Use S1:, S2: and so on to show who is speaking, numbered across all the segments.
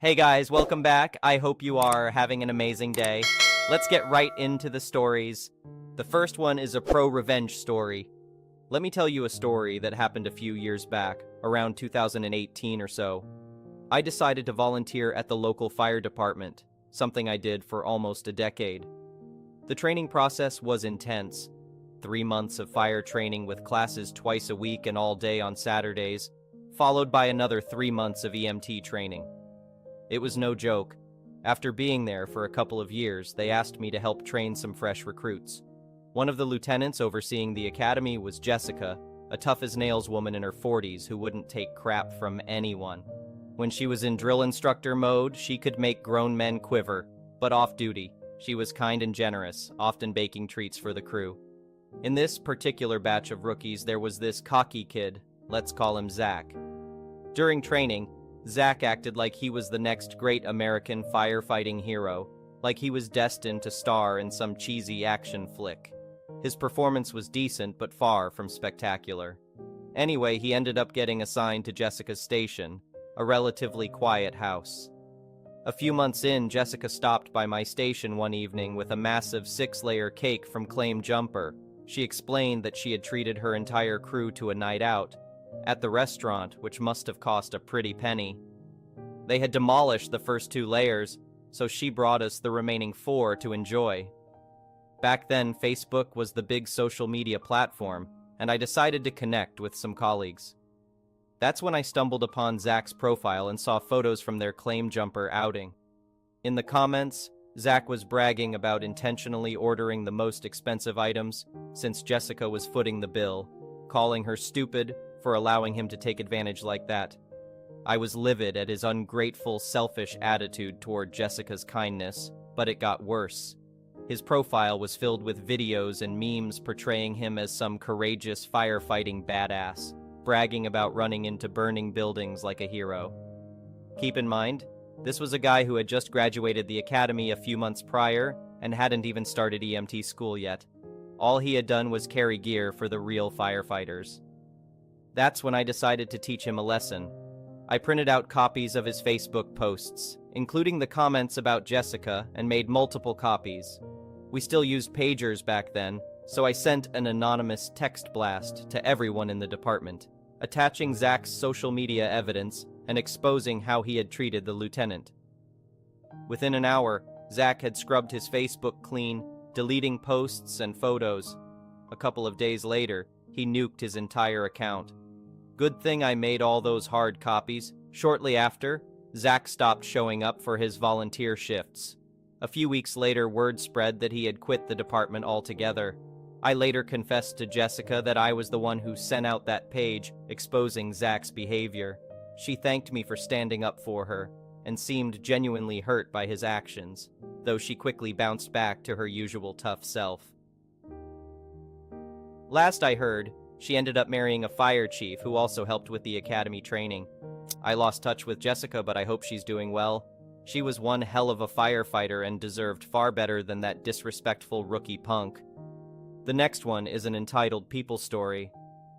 S1: Hey guys, welcome back. I hope you are having an amazing day. Let's get right into the stories. The first one is a pro-revenge story. Let me tell you a story that happened a few years back, around 2018 or so. I decided to volunteer at the local fire department, something I did for almost a decade. The training process was intense. 3 months of fire training with classes twice a week and all day on Saturdays, followed by another 3 months of EMT training. It was no joke. After being there for a couple of years, they asked me to help train some fresh recruits. One of the lieutenants overseeing the academy was Jessica, a tough-as-nails woman in her 40s who wouldn't take crap from anyone. When she was in drill instructor mode, she could make grown men quiver, but off-duty, she was kind and generous, often baking treats for the crew. In this particular batch of rookies, there was this cocky kid, let's call him Zach. During training, Zach acted like he was the next great American firefighting hero, like he was destined to star in some cheesy action flick. His performance was decent, but far from spectacular. Anyway, he ended up getting assigned to Jessica's station, a relatively quiet house. A few months in, Jessica stopped by my station one evening with a massive 6-layer cake from Claim Jumper. She explained that she had treated her entire crew to a night out at the restaurant, which must have cost a pretty penny. They had demolished the first 2 layers, so she brought us the remaining 4 to enjoy. Back then, Facebook was the big social media platform, and I decided to connect with some colleagues. That's when I stumbled upon Zach's profile and saw photos from their Claim Jumper outing. In the comments, Zach was bragging about intentionally ordering the most expensive items, since Jessica was footing the bill, calling her stupid for allowing him to take advantage like that. I was livid at his ungrateful, selfish attitude toward Jessica's kindness, but it got worse. His profile was filled with videos and memes portraying him as some courageous firefighting badass, bragging about running into burning buildings like a hero. Keep in mind, this was a guy who had just graduated the academy a few months prior and hadn't even started EMT school yet. All he had done was carry gear for the real firefighters. That's when I decided to teach him a lesson. I printed out copies of his Facebook posts, including the comments about Jessica, and made multiple copies. We still used pagers back then, so I sent an anonymous text blast to everyone in the department, attaching Zach's social media evidence and exposing how he had treated the lieutenant. Within an hour, Zach had scrubbed his Facebook clean, deleting posts and photos. A couple of days later, he nuked his entire account. Good thing I made all those hard copies. Shortly after, Zach stopped showing up for his volunteer shifts. A few weeks later, word spread that he had quit the department altogether. I later confessed to Jessica that I was the one who sent out that page exposing Zach's behavior. She thanked me for standing up for her and seemed genuinely hurt by his actions, though she quickly bounced back to her usual tough self. Last I heard, she ended up marrying a fire chief who also helped with the academy training. I lost touch with Jessica, but I hope she's doing well. She was one hell of a firefighter and deserved far better than that disrespectful rookie punk. The next one is an entitled people story.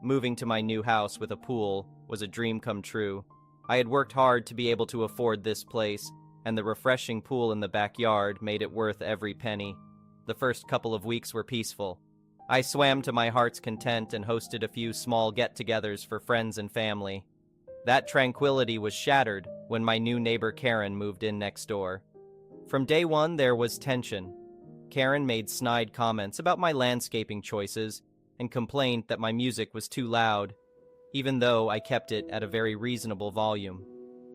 S1: Moving to my new house with a pool was a dream come true. I had worked hard to be able to afford this place, and the refreshing pool in the backyard made it worth every penny. The first couple of weeks were peaceful. I swam to my heart's content and hosted a few small get-togethers for friends and family. That tranquility was shattered when my new neighbor Karen moved in next door. From day one, there was tension. Karen made snide comments about my landscaping choices and complained that my music was too loud, even though I kept it at a very reasonable volume.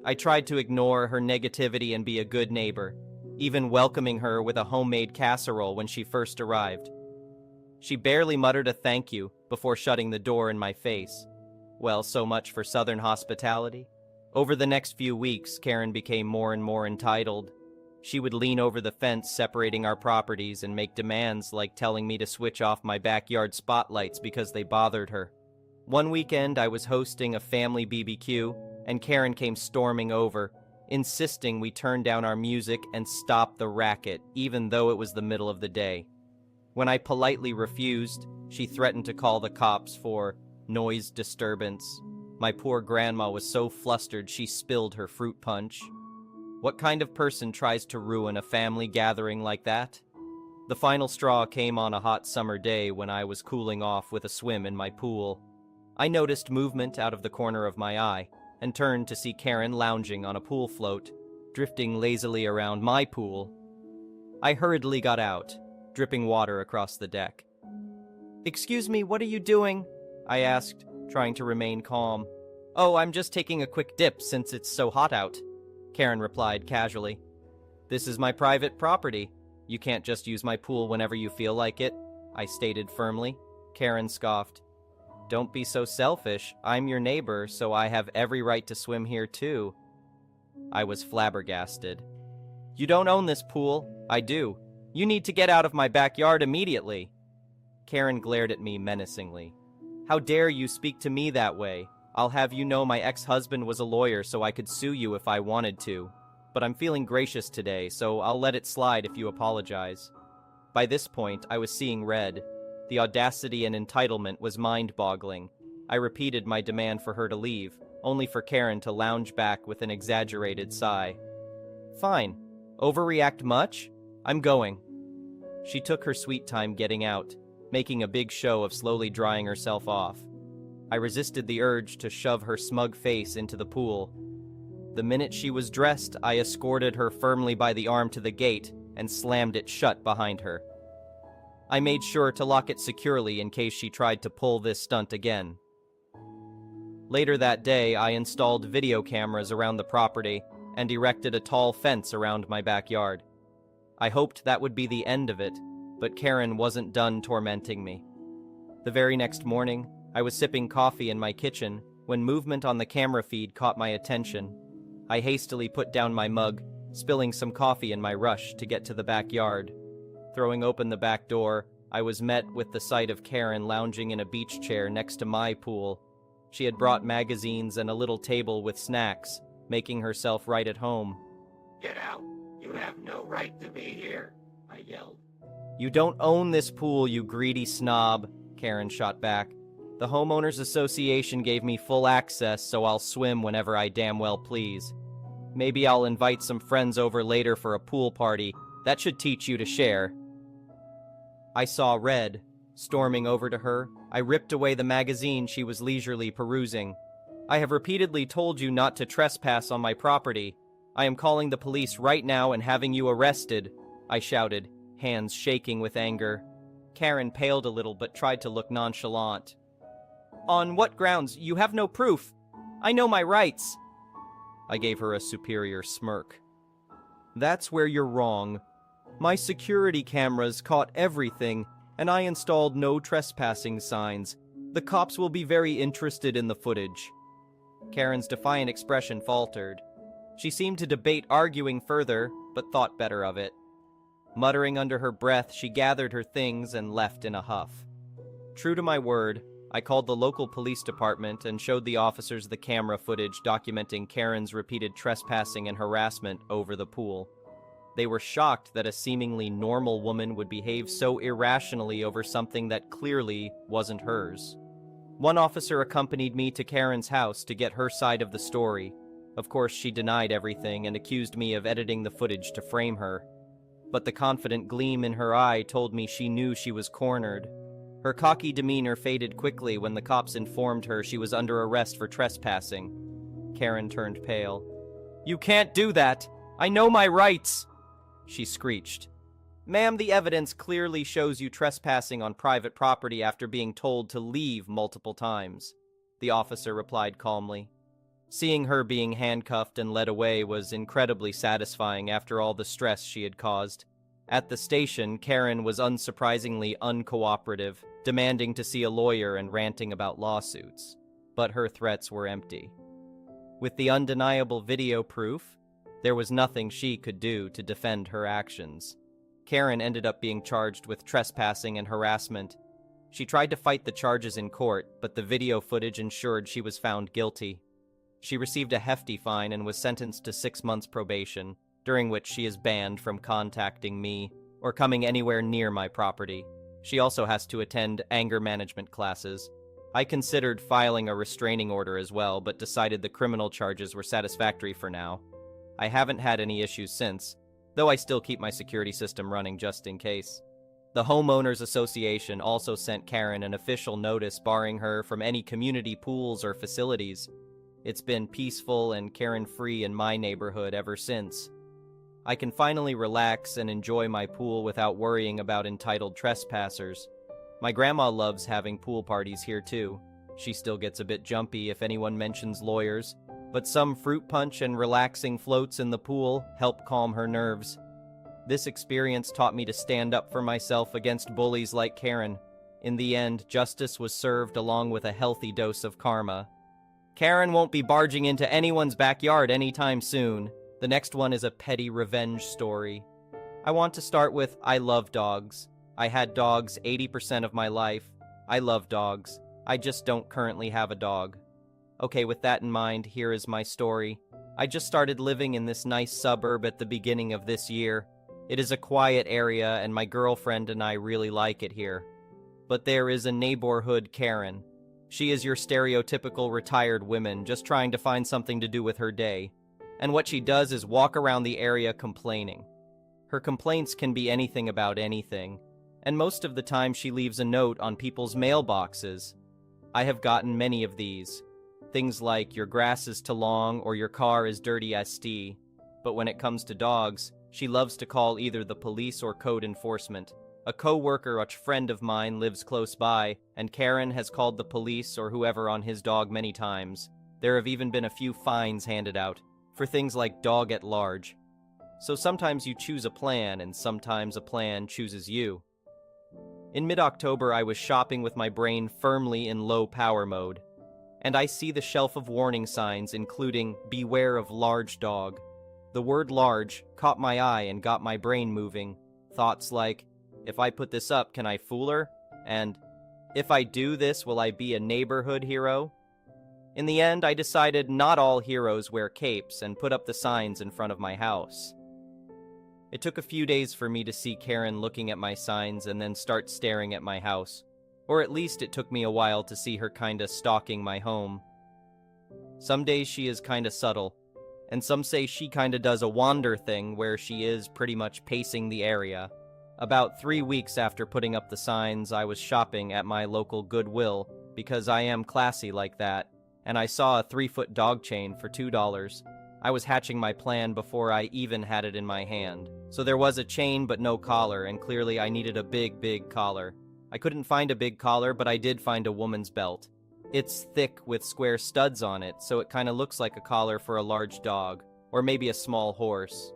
S1: I tried to ignore her negativity and be a good neighbor, even welcoming her with a homemade casserole when she first arrived. She barely muttered a thank you before shutting the door in my face. Well, so much for Southern hospitality. Over the next few weeks, Karen became more and more entitled. She would lean over the fence separating our properties and make demands like telling me to switch off my backyard spotlights because they bothered her. One weekend, I was hosting a family BBQ, and Karen came storming over, insisting we turn down our music and stop the racket, even though it was the middle of the day. When I politely refused, she threatened to call the cops for noise disturbance. My poor grandma was so flustered she spilled her fruit punch. What kind of person tries to ruin a family gathering like that? The final straw came on a hot summer day when I was cooling off with a swim in my pool. I noticed movement out of the corner of my eye and turned to see Karen lounging on a pool float, drifting lazily around my pool. I hurriedly got out, dripping water across the deck. "Excuse me, what are you doing?" I asked, trying to remain calm. "Oh, I'm just taking a quick dip since it's so hot out," Karen replied casually. "This is my private property. You can't just use my pool whenever you feel like it," I stated firmly. Karen scoffed. "Don't be so selfish. I'm your neighbor, so I have every right to swim here too." I was flabbergasted. "You don't own this pool." "I do. You need to get out of my backyard immediately." Karen glared at me menacingly. "How dare you speak to me that way? I'll have you know my ex-husband was a lawyer so I could sue you if I wanted to. But I'm feeling gracious today, so I'll let it slide if you apologize." By this point, I was seeing red. The audacity and entitlement was mind-boggling. I repeated my demand for her to leave, only for Karen to lounge back with an exaggerated sigh. "Fine. Overreact much? I'm going." She took her sweet time getting out, making a big show of slowly drying herself off. I resisted the urge to shove her smug face into the pool. The minute she was dressed, I escorted her firmly by the arm to the gate and slammed it shut behind her. I made sure to lock it securely in case she tried to pull this stunt again. Later that day, I installed video cameras around the property and erected a tall fence around my backyard. I hoped that would be the end of it, but Karen wasn't done tormenting me. The very next morning, I was sipping coffee in my kitchen when movement on the camera feed caught my attention. I hastily put down my mug, spilling some coffee in my rush to get to the backyard. Throwing open the back door, I was met with the sight of Karen lounging in a beach chair next to my pool. She had brought magazines and a little table with snacks, making herself right at home.
S2: "Get out! You have no right to be here!" I yelled.
S1: "You don't own this pool, you greedy snob," Karen shot back. "The homeowners association gave me full access, so I'll swim whenever I damn well please. Maybe I'll invite some friends over later for a pool party. That should teach you to share." I saw red. Storming over to her, I ripped away the magazine she was leisurely perusing. "I have repeatedly told you not to trespass on my property. I am calling the police right now and having you arrested," I shouted, hands shaking with anger. Karen paled a little but tried to look nonchalant. "On what grounds? You have no proof. I know my rights." I gave her a superior smirk. "That's where you're wrong. My security cameras caught everything, and I installed no trespassing signs. The cops will be very interested in the footage." Karen's defiant expression faltered. She seemed to debate arguing further, but thought better of it. Muttering under her breath, she gathered her things and left in a huff. True to my word, I called the local police department and showed the officers the camera footage documenting Karen's repeated trespassing and harassment over the pool. They were shocked that a seemingly normal woman would behave so irrationally over something that clearly wasn't hers. One officer accompanied me to Karen's house to get her side of the story. Of course, she denied everything and accused me of editing the footage to frame her. But the confident gleam in her eye told me she knew she was cornered. Her cocky demeanor faded quickly when the cops informed her she was under arrest for trespassing. Karen turned pale. "You can't do that! I know my rights!" she screeched. "Ma'am, the evidence clearly shows you trespassing on private property after being told to leave multiple times," the officer replied calmly. Seeing her being handcuffed and led away was incredibly satisfying after all the stress she had caused. At the station, Karen was unsurprisingly uncooperative, demanding to see a lawyer and ranting about lawsuits. But her threats were empty. With the undeniable video proof, there was nothing she could do to defend her actions. Karen ended up being charged with trespassing and harassment. She tried to fight the charges in court, but the video footage ensured she was found guilty. She received a hefty fine and was sentenced to 6 months probation, during which she is banned from contacting me or coming anywhere near my property. She also has to attend anger management classes. I considered filing a restraining order as well, but decided the criminal charges were satisfactory for now. I haven't had any issues since, though I still keep my security system running just in case. The Homeowners Association also sent Karen an official notice barring her from any community pools or facilities. It's been peaceful and Karen-free in my neighborhood ever since. I can finally relax and enjoy my pool without worrying about entitled trespassers. My grandma loves having pool parties here too. She still gets a bit jumpy if anyone mentions lawyers, but some fruit punch and relaxing floats in the pool help calm her nerves. This experience taught me to stand up for myself against bullies like Karen. In the end, justice was served along with a healthy dose of karma. Karen won't be barging into anyone's backyard anytime soon. The next one is a petty revenge story. I want to start with I love dogs. I had dogs 80% of my life. I love dogs. I just don't currently have a dog. Okay, with that in mind, here is my story. I just started living in this nice suburb at the beginning of this year. It is a quiet area and my girlfriend and I really like it here. But there is a neighborhood Karen. She is your stereotypical retired woman just trying to find something to do with her day. And what she does is walk around the area complaining. Her complaints can be anything about anything, and most of the time she leaves a note on people's mailboxes. I have gotten many of these. Things like, your grass is too long or your car is dirty st. But when it comes to dogs, she loves to call either the police or code enforcement. A co-worker or friend of mine lives close by, and Karen has called the police or whoever on his dog many times. There have even been a few fines handed out, for things like dog at large. So sometimes you choose a plan, and sometimes a plan chooses you. In mid-October, I was shopping with my brain firmly in low power mode, and I see the shelf of warning signs including beware of large dog. The word large caught my eye and got my brain moving. Thoughts like, if I put this up, can I fool her? And, if I do this, will I be a neighborhood hero? In the end, I decided not all heroes wear capes and put up the signs in front of my house. It took a few days for me to see Karen looking at my signs and then start staring at my house. Or at least it took me a while to see her kinda stalking my home. Some days she is kinda subtle, and some say she kinda does a wander thing where she is pretty much pacing the area. About 3 weeks after putting up the signs, I was shopping at my local Goodwill, because I am classy like that, and I saw a 3-foot dog chain for $2. I was hatching my plan before I even had it in my hand. So there was a chain but no collar, and clearly I needed a big collar. I couldn't find a big collar, but I did find a woman's belt. It's thick with square studs on it, so it kinda looks like a collar for a large dog, or maybe a small horse.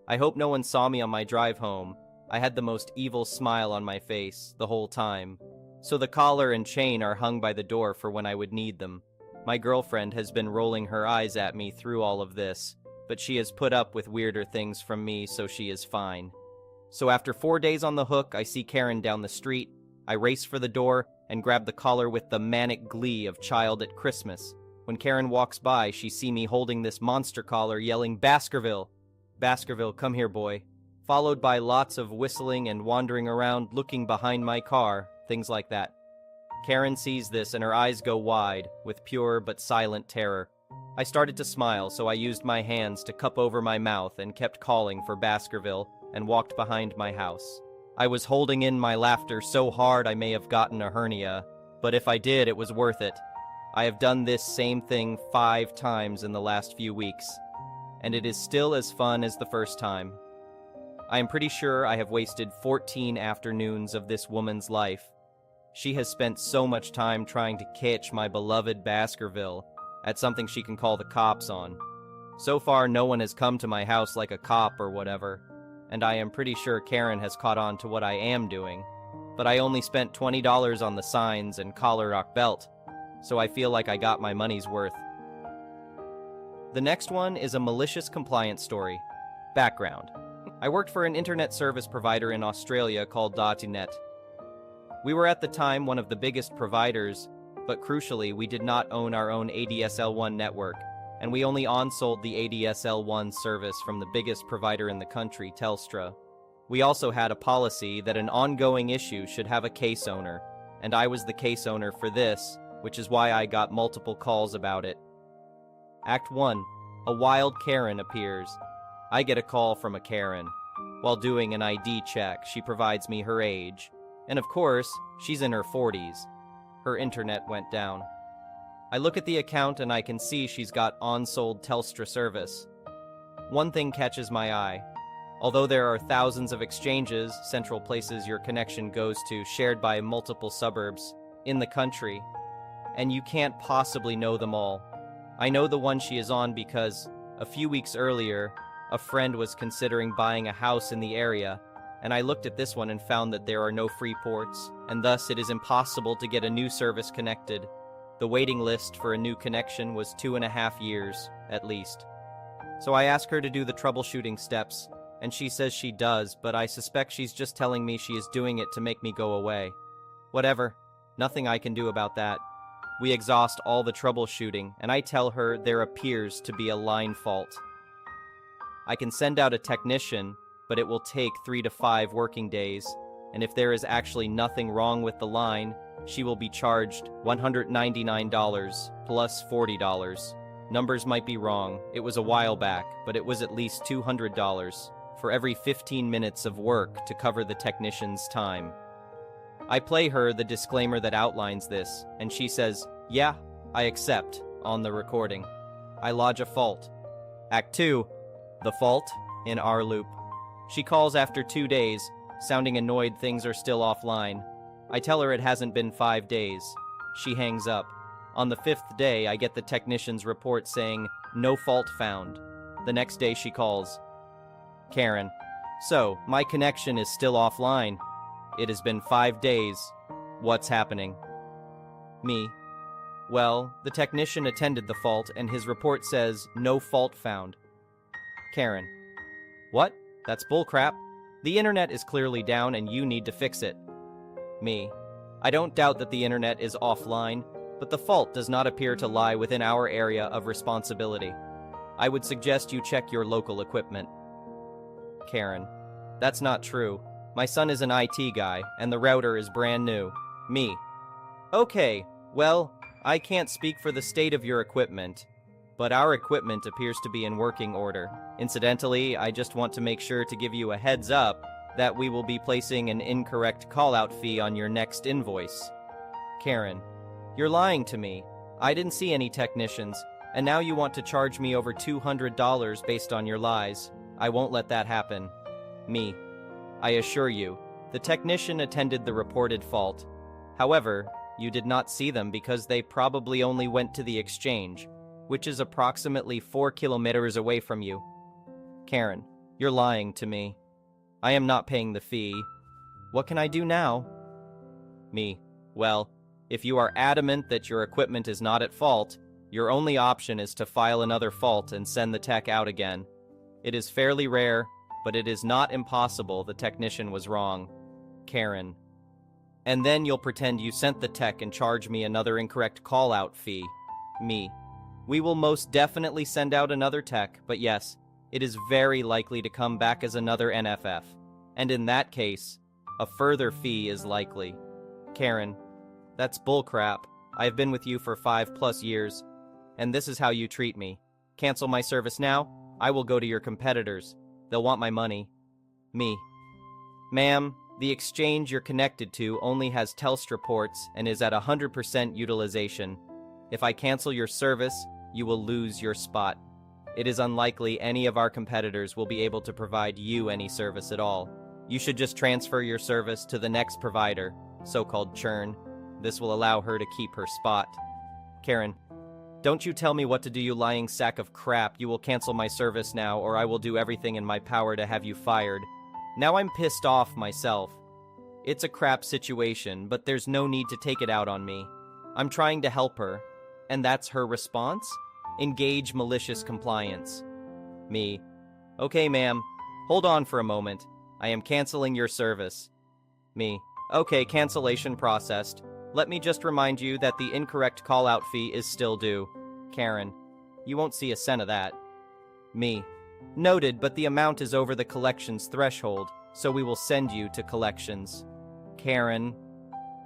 S1: I hope no one saw me on my drive home. I had the most evil smile on my face the whole time. So the collar and chain are hung by the door for when I would need them. My girlfriend has been rolling her eyes at me through all of this, but she has put up with weirder things from me, so she is fine. So after 4 days on the hook, I see Karen down the street. I race for the door and grab the collar with the manic glee of child at Christmas. When Karen walks by, she see me holding this monster collar yelling, "Baskerville! Baskerville, come here, boy." Followed by lots of whistling and wandering around looking behind my car, things like that. Karen sees this and her eyes go wide, with pure but silent terror. I started to smile, so I used my hands to cup over my mouth and kept calling for Baskerville and walked behind my house. I was holding in my laughter so hard I may have gotten a hernia, but if I did, it was worth it. I have done this same thing 5 times in the last few weeks, and it is still as fun as the first time. I am pretty sure I have wasted 14 afternoons of this woman's life. She has spent so much time trying to catch my beloved Baskerville at something she can call the cops on. So far, no one has come to my house like a cop or whatever, and I am pretty sure Karen has caught on to what I am doing. But I only spent $20 on the signs and collar rock belt, so I feel like I got my money's worth. The next one is a malicious compliance story. Background. I worked for an internet service provider in Australia called .net. We were at the time one of the biggest providers, but crucially, we did not own our own ADSL1 network, and we only on-sold the ADSL1 service from the biggest provider in the country, Telstra. We also had a policy that an ongoing issue should have a case owner, and I was the case owner for this, which is why I got multiple calls about it. Act 1. A wild Karen appears. I get a call from a Karen. While doing an ID check, she provides me her age. And of course, she's in her 40s. Her internet went down. I look at the account and I can see she's got unsold Telstra service. One thing catches my eye. Although there are thousands of exchanges, central places your connection goes to, shared by multiple suburbs in the country, and you can't possibly know them all. I know the one she is on because a few weeks earlier, a friend was considering buying a house in the area, and I looked at this one and found that there are no free ports, and thus it is impossible to get a new service connected. The waiting list for a new connection was 2.5 years, at least. So I ask her to do the troubleshooting steps, and she says she does, but I suspect she's just telling me she is doing it to make me go away. Whatever, nothing I can do about that. We exhaust all the troubleshooting, and I tell her there appears to be a line fault. I can send out a technician, but it will take 3 to 5 working days, and if there is actually nothing wrong with the line, she will be charged $199 plus $40. Numbers might be wrong, it was a while back, but it was at least $200 for every 15 minutes of work to cover the technician's time. I play her the disclaimer that outlines this, and she says, "Yeah, I accept," on the recording. I lodge a fault. Act 2, the fault in our loop. She calls after 2 days, sounding annoyed things are still offline. I tell her it hasn't been 5 days. She hangs up. On the 5th day, I get the technician's report saying, "No fault found." The next day she calls. Karen, "So, my connection is still offline. It has been 5 days. What's happening?" Me, "Well, the technician attended the fault and his report says, 'No fault found.'" Karen, "What? That's bullcrap. The internet is clearly down and you need to fix it." Me, "I don't doubt that the internet is offline, but the fault does not appear to lie within our area of responsibility. I would suggest you check your local equipment." Karen, "That's not true. My son is an IT guy, and the router is brand new." Me, "Okay, well, I can't speak for the state of your equipment, but our equipment appears to be in working order. Incidentally, I just want to make sure to give you a heads up that we will be placing an incorrect call-out fee on your next invoice." Karen, "You're lying to me. I didn't see any technicians, and now you want to charge me over $200 based on your lies. I won't let that happen." Me, "I assure you, the technician attended the reported fault. However, you did not see them because they probably only went to the exchange, which is approximately 4 kilometers away from you." Karen, "You're lying to me. I am not paying the fee. What can I do now?" Me, "Well, if you are adamant that your equipment is not at fault, your only option is to file another fault and send the tech out again. It is fairly rare, but it is not impossible the technician was wrong." Karen, "And then you'll pretend you sent the tech and charge me another incorrect call-out fee." Me, "We will most definitely send out another tech, but yes, it is very likely to come back as another NFF. And in that case, a further fee is likely." Karen, "That's bullcrap. I have been with you for 5+ years, and this is how you treat me. Cancel my service now, I will go to your competitors. They'll want my money." Me, "Ma'am, the exchange you're connected to only has Telstra ports and is at 100% utilization. If I cancel your service, you will lose your spot. It is unlikely any of our competitors will be able to provide you any service at all. You should just transfer your service to the next provider, so-called churn. This will allow her to keep her spot." Karen, "Don't you tell me what to do, you lying sack of crap. You will cancel my service now, or I will do everything in my power to have you fired." Now I'm pissed off myself. It's a crap situation, but there's no need to take it out on me. I'm trying to help her, and that's her response? Engage malicious compliance. Me, "Okay, ma'am, hold on for a moment. I am canceling your service." Me, "Okay, cancellation processed. Let me just remind you that the incorrect call-out fee is still due." Karen, "You won't see a cent of that." Me, "Noted, but the amount is over the collections threshold, so we will send you to collections." Karen.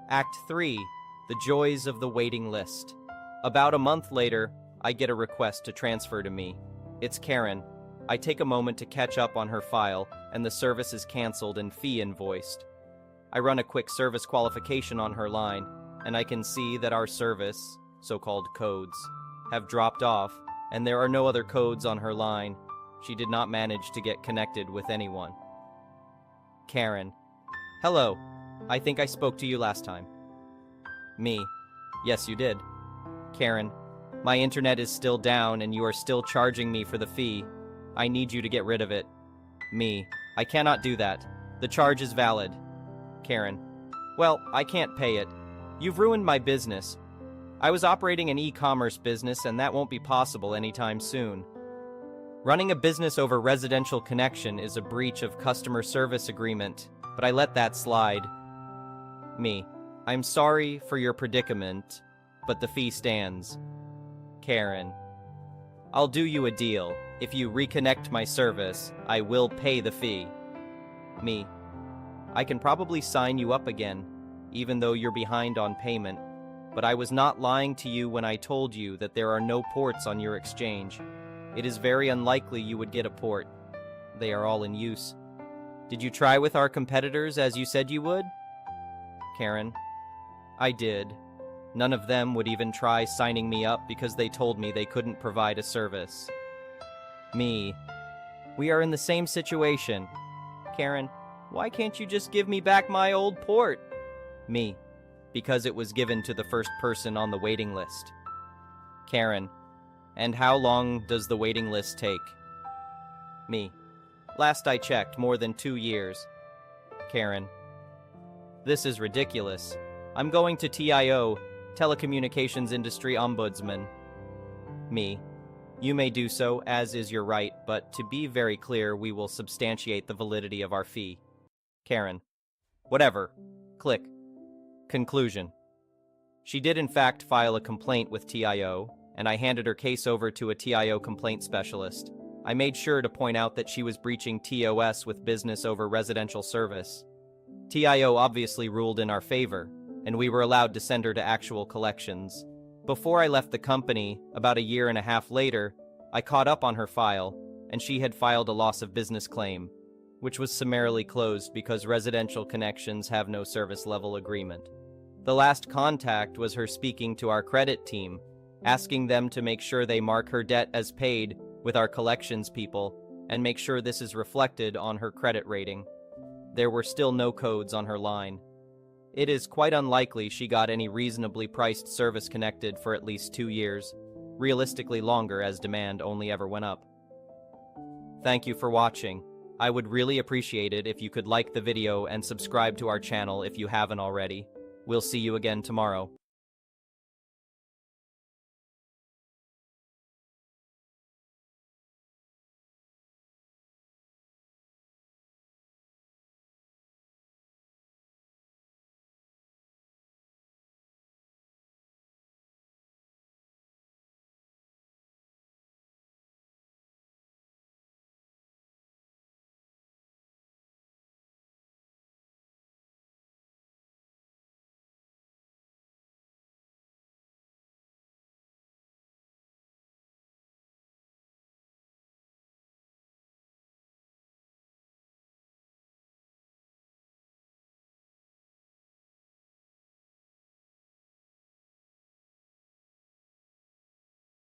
S1: Act 3, the joys of the waiting list. About a month later, I get a request to transfer to me. It's Karen. I take a moment to catch up on her file, and the service is canceled and fee invoiced. I run a quick service qualification on her line, and I can see that our service, so-called codes, have dropped off, and there are no other codes on her line. She did not manage to get connected with anyone. Karen. Hello. I think I spoke to you last time. Me. Yes, you did. Karen. My internet is still down and you are still charging me for the fee. I need you to get rid of it. Me. I cannot do that. The charge is valid. Karen. Well, I can't pay it. You've ruined my business. I was operating an e-commerce business and that won't be possible anytime soon. Running a business over residential connection is a breach of customer service agreement, but I let that slide. Me. I'm sorry for your predicament, but the fee stands. Karen. I'll do you a deal. If you reconnect my service, I will pay the fee. Me. I can probably sign you up again, even though you're behind on payment, but I was not lying to you when I told you that there are no ports on your exchange. It is very unlikely you would get a port. They are all in use. Did you try with our competitors as you said you would? Karen. I did. None of them would even try signing me up because they told me they couldn't provide a service. Me. We are in the same situation. Karen. Why can't you just give me back my old port? Me. Because it was given to the first person on the waiting list. Karen. And how long does the waiting list take? Me. Last I checked, more than 2 years. Karen. This is ridiculous. I'm going to TIO, Telecommunications Industry Ombudsman. Me. You may do so, as is your right, but to be very clear, we will substantiate the validity of our fee. Karen. Whatever. Click. Conclusion. She did in fact file a complaint with TIO, and I handed her case over to a TIO complaint specialist. I made sure to point out that she was breaching TOS with business over residential service. TIO obviously ruled in our favor, and we were allowed to send her to actual collections. Before I left the company, about a year and a half later, I caught up on her file, and she had filed a loss of business claim, which was summarily closed because residential connections have no service level agreement. The last contact was her speaking to our credit team, asking them to make sure they mark her debt as paid with our collections people and make sure this is reflected on her credit rating. There were still no codes on her line. It is quite unlikely she got any reasonably priced service connected for at least 2 years, realistically longer as demand only ever went up. Thank you for watching. I would really appreciate it if you could like the video and subscribe to our channel if you haven't already. We'll see you again tomorrow.